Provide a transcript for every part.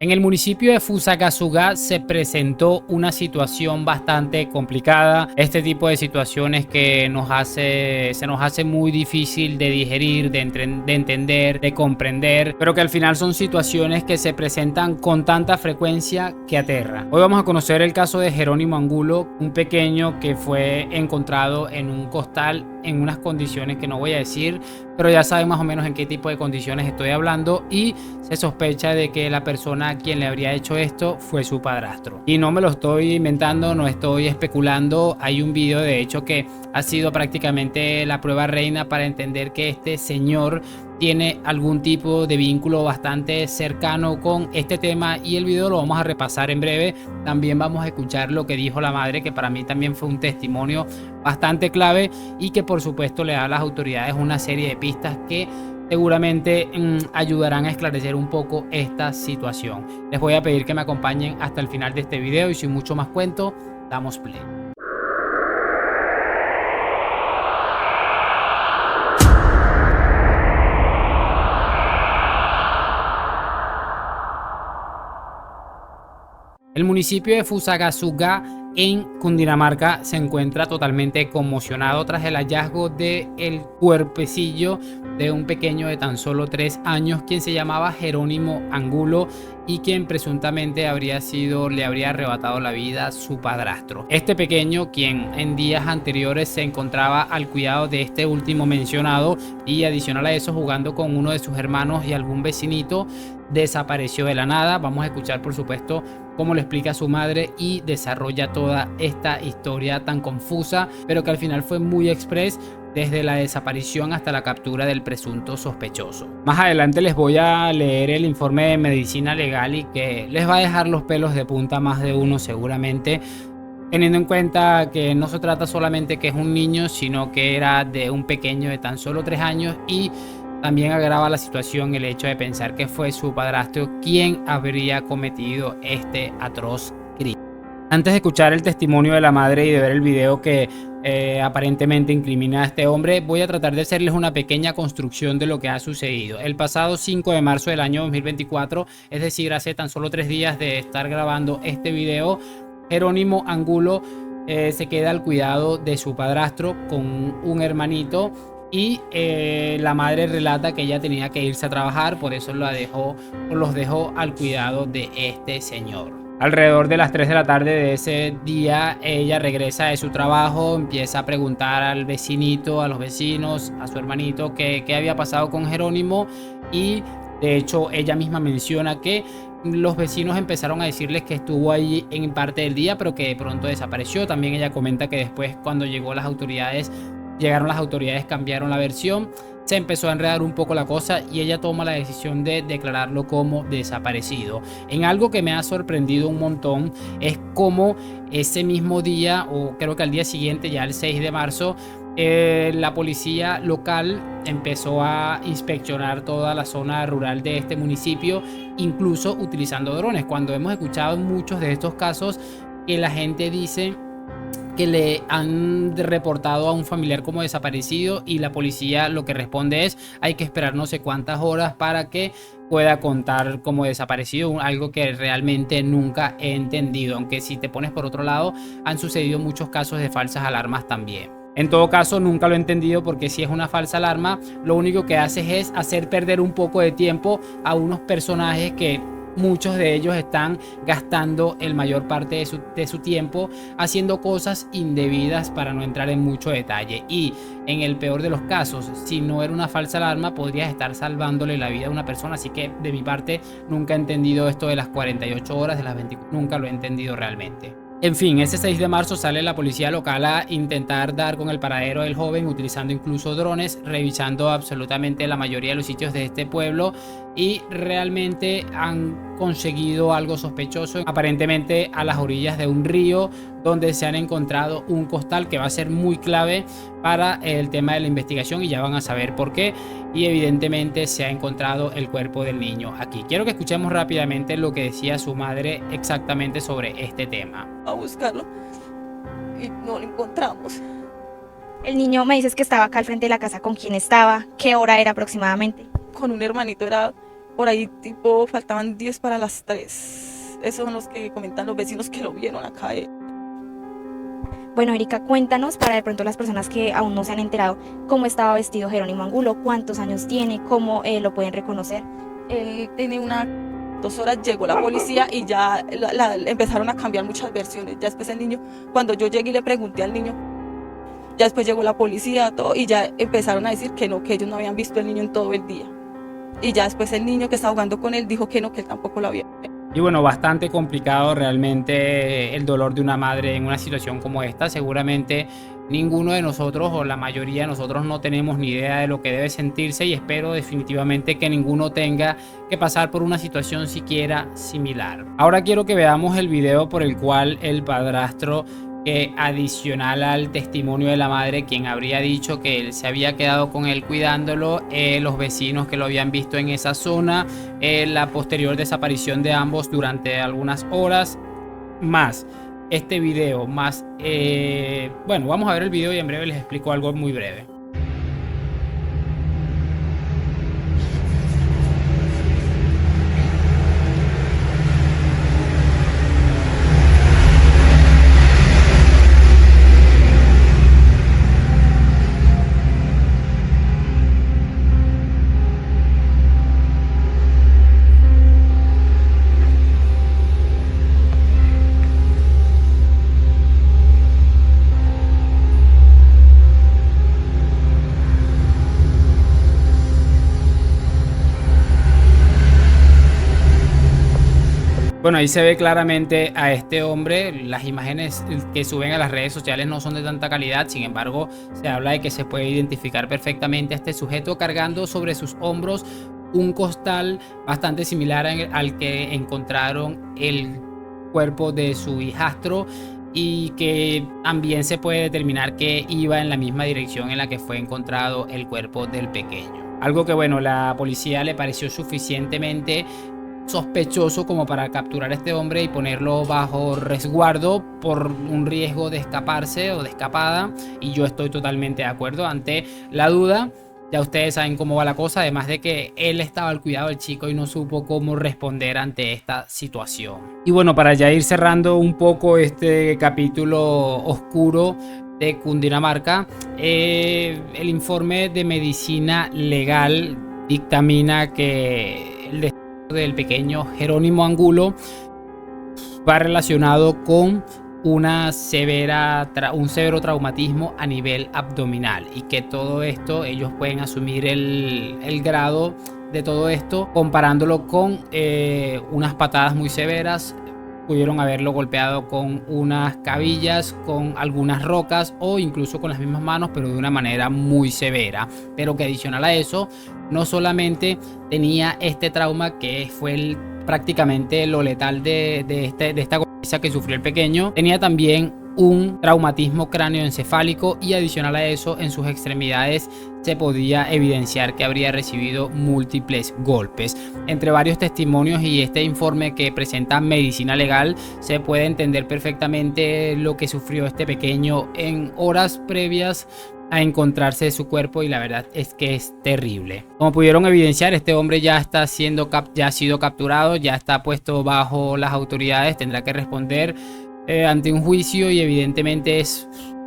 En el municipio de Fusagasugá se presentó una situación bastante complicada. Este tipo de situaciones que se nos hace muy difícil de digerir, de entender, de comprender, pero que al final son situaciones que se presentan con tanta frecuencia que aterra. Hoy vamos a conocer el caso de Jerónimo Angulo, un pequeño que fue encontrado en un costal en unas condiciones que no voy a decir, pero ya saben más o menos en qué tipo de condiciones estoy hablando, y se sospecha de que la persona a quien le habría hecho esto fue su padrastro. Y no me lo estoy inventando, no estoy especulando. Hay un video de hecho que ha sido prácticamente la prueba reina para entender que este señor tiene algún tipo de vínculo bastante cercano con este tema, y el video lo vamos a repasar en breve. También vamos a escuchar lo que dijo la madre, que para mí también fue un testimonio bastante clave y que por supuesto le da a las autoridades una serie de pistas que seguramente ayudarán a esclarecer un poco esta situación. Les voy a pedir que me acompañen hasta el final de este video y sin mucho más cuento, damos play. El municipio de Fusagasugá en Cundinamarca se encuentra totalmente conmocionado tras el hallazgo del cuerpecillo de un pequeño de tan solo 3 años, quien se llamaba Jerónimo Angulo y quien presuntamente le habría arrebatado la vida a su padrastro. Este pequeño, quien en días anteriores se encontraba al cuidado de este último mencionado y adicional a eso jugando con uno de sus hermanos y algún vecinito, desapareció de la nada. Vamos a escuchar por supuesto cómo lo explica su madre y desarrolla toda esta historia tan confusa, pero que al final fue muy express, desde la desaparición hasta la captura del presunto sospechoso. Más adelante les voy a leer el informe de medicina legal y que les va a dejar los pelos de punta a más de uno seguramente, teniendo en cuenta que no se trata solamente que es un niño, sino que era de un pequeño de tan solo 3 años, y también agrava la situación el hecho de pensar que fue su padrastro quien habría cometido este atroz crimen. Antes de escuchar el testimonio de la madre y de ver el video que aparentemente incrimina a este hombre, voy a tratar de hacerles una pequeña construcción de lo que ha sucedido. El pasado 5 de marzo del año 2024, es decir, hace tan solo 3 días de estar grabando este video, Jerónimo Angulo se queda al cuidado de su padrastro con un hermanito. Y la madre relata que ella tenía que irse a trabajar, por eso los dejó al cuidado de este señor. Alrededor de las 3 de la tarde de ese día, ella regresa de su trabajo, empieza a preguntar al vecinito, a los vecinos, a su hermanito qué había pasado con Jerónimo, y de hecho ella misma menciona que los vecinos empezaron a decirles que estuvo ahí en parte del día, pero que de pronto desapareció. También ella comenta que después, cuando llegaron las autoridades, cambiaron la versión, se empezó a enredar un poco la cosa y ella toma la decisión de declararlo como desaparecido. En algo que me ha sorprendido un montón es cómo ese mismo día, o creo que al día siguiente, ya el 6 de marzo, la policía local empezó a inspeccionar toda la zona rural de este municipio, incluso utilizando drones, cuando hemos escuchado en muchos de estos casos que la gente dice que le han reportado a un familiar como desaparecido y la policía lo que responde es: hay que esperar no sé cuántas horas para que pueda contar como desaparecido, algo que realmente nunca he entendido, aunque si te pones por otro lado, han sucedido muchos casos de falsas alarmas también. En todo caso, nunca lo he entendido, porque si es una falsa alarma, lo único que haces es hacer perder un poco de tiempo a unos personajes que muchos de ellos están gastando el mayor parte de su tiempo haciendo cosas indebidas, para no entrar en mucho detalle. Y en el peor de los casos, si no era una falsa alarma, podrías estar salvándole la vida a una persona. Así que de mi parte nunca he entendido esto de las 48 horas, de las 24, nunca lo he entendido realmente. En fin, ese 6 de marzo sale la policía local a intentar dar con el paradero del joven, utilizando incluso drones, revisando absolutamente la mayoría de los sitios de este pueblo, y realmente han conseguido algo sospechoso, aparentemente a las orillas de un río, donde se han encontrado un costal que va a ser muy clave para el tema de la investigación, y ya van a saber por qué. Y evidentemente se ha encontrado el cuerpo del niño aquí. Quiero que escuchemos rápidamente lo que decía su madre exactamente sobre este tema. A buscarlo y no lo encontramos. El niño me dices que estaba acá al frente de la casa. ¿Con quién estaba? ¿Qué hora era aproximadamente? Con un hermanito, era por ahí tipo faltaban 10 para las 3. Esos son los que comentan los vecinos que lo vieron acá. Bueno, Erika, cuéntanos para de pronto las personas que aún no se han enterado cómo estaba vestido Jerónimo Angulo, cuántos años tiene, cómo lo pueden reconocer. Él tiene 2 horas, llegó la policía y ya empezaron a cambiar muchas versiones. Ya después el niño, cuando yo llegué y le pregunté al niño, ya después llegó la policía todo, y ya empezaron a decir que no, que ellos no habían visto al niño en todo el día. Y ya después el niño que estaba jugando con él dijo que no, que él tampoco lo había visto. Y bueno, bastante complicado realmente el dolor de una madre en una situación como esta. Seguramente ninguno de nosotros o la mayoría de nosotros no tenemos ni idea de lo que debe sentirse, y espero definitivamente que ninguno tenga que pasar por una situación siquiera similar. Ahora quiero que veamos el video por el cual el padrastro, que adicional al testimonio de la madre, quien habría dicho que él se había quedado con él cuidándolo, los vecinos que lo habían visto en esa zona, la posterior desaparición de ambos durante algunas horas, más este video, más bueno, vamos a ver el video y en breve les explico algo muy breve. Bueno, ahí se ve claramente a este hombre. Las imágenes que suben a las redes sociales no son de tanta calidad, sin embargo se habla de que se puede identificar perfectamente a este sujeto cargando sobre sus hombros un costal bastante similar al que encontraron el cuerpo de su hijastro, y que también se puede determinar que iba en la misma dirección en la que fue encontrado el cuerpo del pequeño. Algo que, bueno, la policía le pareció suficientemente sospechoso como para capturar a este hombre y ponerlo bajo resguardo por un riesgo de escaparse o de escapada, y yo estoy totalmente de acuerdo. Ante la duda, ya ustedes saben cómo va la cosa, además de que él estaba al cuidado del chico y no supo cómo responder ante esta situación. Y bueno, para ya ir cerrando un poco este capítulo oscuro de Cundinamarca, el informe de medicina legal dictamina que el destino del pequeño Jerónimo Angulo va relacionado con un severo traumatismo a nivel abdominal, y que todo esto ellos pueden asumir el grado de todo esto comparándolo con unas patadas muy severas. Pudieron haberlo golpeado con unas cabillas, con algunas rocas o incluso con las mismas manos, pero de una manera muy severa. Pero que adicional a eso, no solamente tenía este trauma que fue prácticamente lo letal de esta golpiza que sufrió el pequeño, tenía también un traumatismo cráneoencefálico, y adicional a eso en sus extremidades se podía evidenciar que habría recibido múltiples golpes. Entre varios testimonios y este informe que presenta medicina legal, se puede entender perfectamente lo que sufrió este pequeño en horas previas a encontrarse su cuerpo, y la verdad es que es terrible. Como pudieron evidenciar, este hombre ya ha sido capturado, ya está puesto bajo las autoridades, tendrá que responder ante un juicio, y evidentemente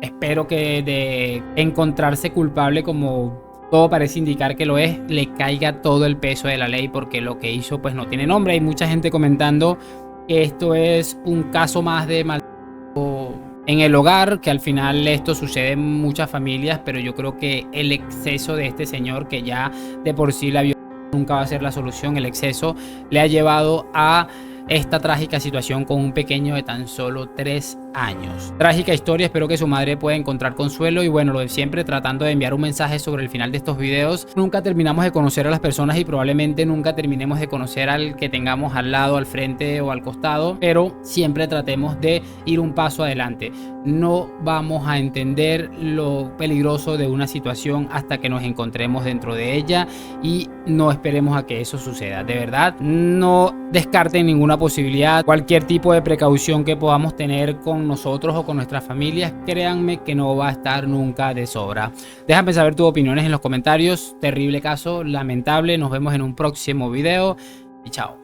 espero que de encontrarse culpable, como todo parece indicar que lo es, le caiga todo el peso de la ley, porque lo que hizo pues no tiene nombre. Hay mucha gente comentando que esto es un caso más de maltrato en el hogar, que al final esto sucede en muchas familias, pero yo creo que el exceso de este señor, que ya de por sí la violencia nunca va a ser la solución, el exceso le ha llevado a esta trágica situación con un pequeño de tan solo 3 años. Trágica historia, espero que su madre pueda encontrar consuelo, y bueno, lo de siempre, tratando de enviar un mensaje sobre el final de estos videos. Nunca terminamos de conocer a las personas y probablemente nunca terminemos de conocer al que tengamos al lado, al frente o al costado, pero siempre tratemos de ir un paso adelante. No vamos a entender lo peligroso de una situación hasta que nos encontremos dentro de ella, y no esperemos a que eso suceda. De verdad, no descarten ninguna posibilidad. Cualquier tipo de precaución que podamos tener con con nosotros o con nuestras familias, créanme que no va a estar nunca de sobra. Déjame saber tus opiniones en los comentarios. Terrible caso, lamentable. Nos vemos en un próximo video y chao.